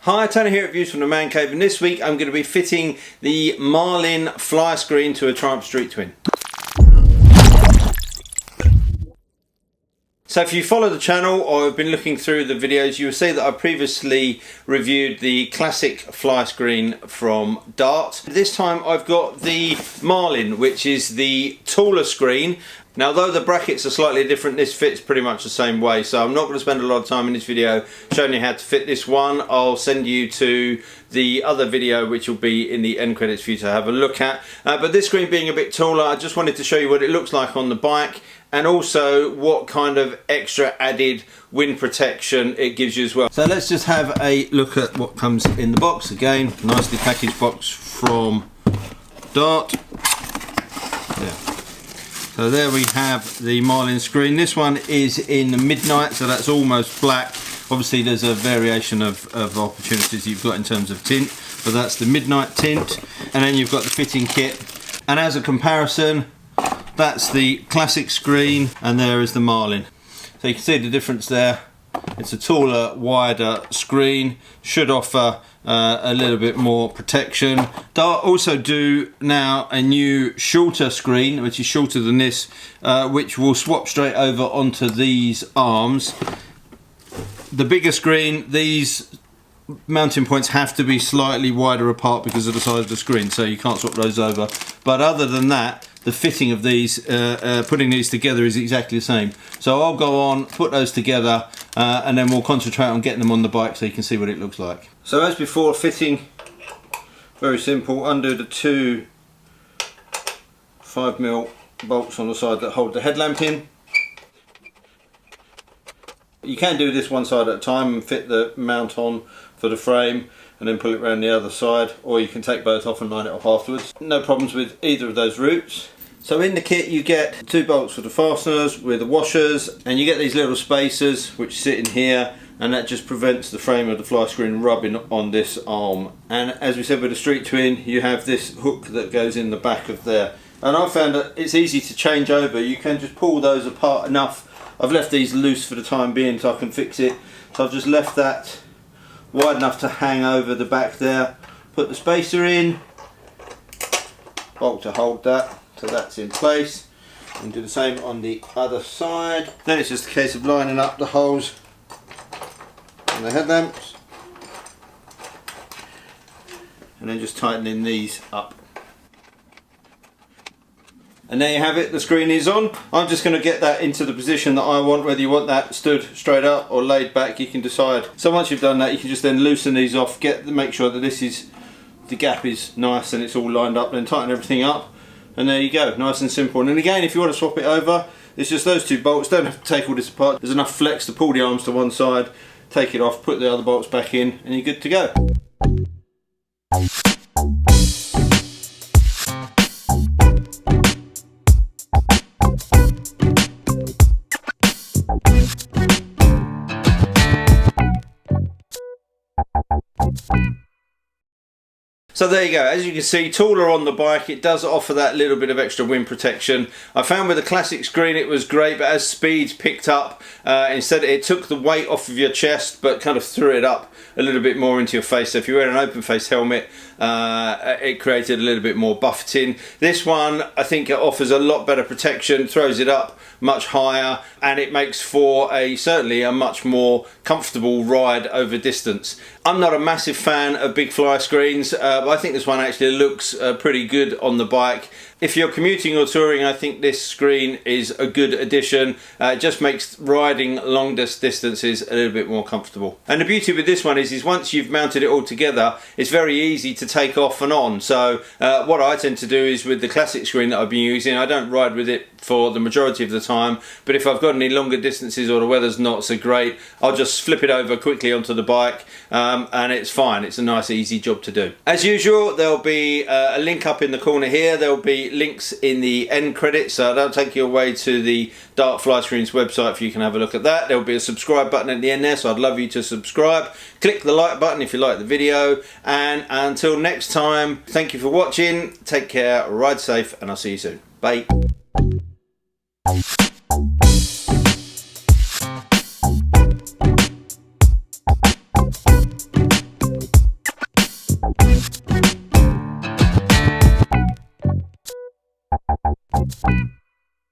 Hi, Tony here at Views from the Man Cave, and this week I'm going to be fitting the Marlin fly screen to a Triumph Street Twin. So if you follow the channel or have been looking through the videos, you will see that I previously reviewed the classic fly screen from Dart. This time I've got the Marlin, which is the taller screen. Now, though the brackets are slightly different, this fits pretty much the same way, so I'm not going to spend a lot of time in this video showing you how to fit this one. I'll send you to the other video, which will be in the end credits for you to have a look at. But this screen being a bit taller, I just wanted to show you what it looks like on the bike, and also what kind of extra added wind protection it gives you as well. So let's just have a look at what comes in the box. Again, nicely packaged box from Dart. Yeah. So there we have the Marlin screen. This one is in midnight, so that's almost black. Obviously there's a variation of opportunities you've got in terms of tint, but that's the midnight tint. And then you've got the fitting kit. And as a comparison, that's the classic screen, and there is the Marlin. So you can see the difference there. It's a taller, wider screen, should offer a little bit more protection. Dart also do now a new shorter screen, which is shorter than this, which will swap straight over onto these arms. The bigger screen, these mounting points have to be slightly wider apart because of the size of the screen, so you can't swap those over. But other than that, the fitting of these, putting these together is exactly the same. So I'll go on, put those together, and then we'll concentrate on getting them on the bike so you can see what it looks like. So as before, fitting, very simple. Undo the two 5mm bolts on the side that hold the headlamp in. You can do this one side at a time and fit the mount on for the frame and then pull it around the other side, or you can take both off and line it up afterwards. No problems with either of those routes. So in the kit you get 2 bolts for the fasteners with the washers, and you get these little spacers which sit in here, and that just prevents the frame of the fly screen rubbing on this arm. And as we said with the Street Twin, you have this hook that goes in the back of there. And I found that it's easy to change over. You can just pull those apart enough. I've left these loose for the time being so I can fix it. So I've just left that wide enough to hang over the back there. Put the spacer in, bolt to hold that, so that's in place. And do the same on the other side. Then it's just a case of lining up the holes on the headlamps, and then just tightening these up. And there you have it, the screen is on. I'm just going to get that into the position that I want. Whether you want that stood straight up or laid back, you can decide. So once you've done that, you can just then loosen these off, make sure that the gap is nice and it's all lined up, then tighten everything up, and there you go, nice and simple. And then again, if you want to swap it over, it's just those 2 bolts. Don't have to take all this apart. There's enough flex to pull the arms to one side, take it off, put the other bolts back in, and you're good to go. So there you go, as you can see, taller on the bike, it does offer that little bit of extra wind protection. I found with the classic screen it was great, but as speeds picked up, instead it took the weight off of your chest but kind of threw it up a little bit more into your face. So if you wear an open face helmet, it created a little bit more buffeting. This one, I think it offers a lot better protection, throws it up much higher, and it makes for certainly a much more comfortable ride over distance. I'm not a massive fan of big fly screens, but I think this one actually looks pretty good on the bike. If you're commuting or touring, I think this screen is a good addition. It just makes riding long distances a little bit more comfortable. And the beauty with this one is once you've mounted it all together, it's very easy to take off and on. So what I tend to do is with the classic screen that I've been using, I don't ride with it for the majority of the time, but if I've got any longer distances or the weather's not so great, I'll just flip it over quickly onto the bike, and it's fine. It's a nice easy job to do. As usual, there'll be a link up in the corner here. There'll be links in the end credits, so that'll take you away to the Dart Flyscreen's website if you can have a look at that. There'll be a subscribe button at the end there, so I'd love you to subscribe. Click the like button if you like the video, and until next time, thank you for watching, take care, ride safe, and I'll see you soon. Bye. you.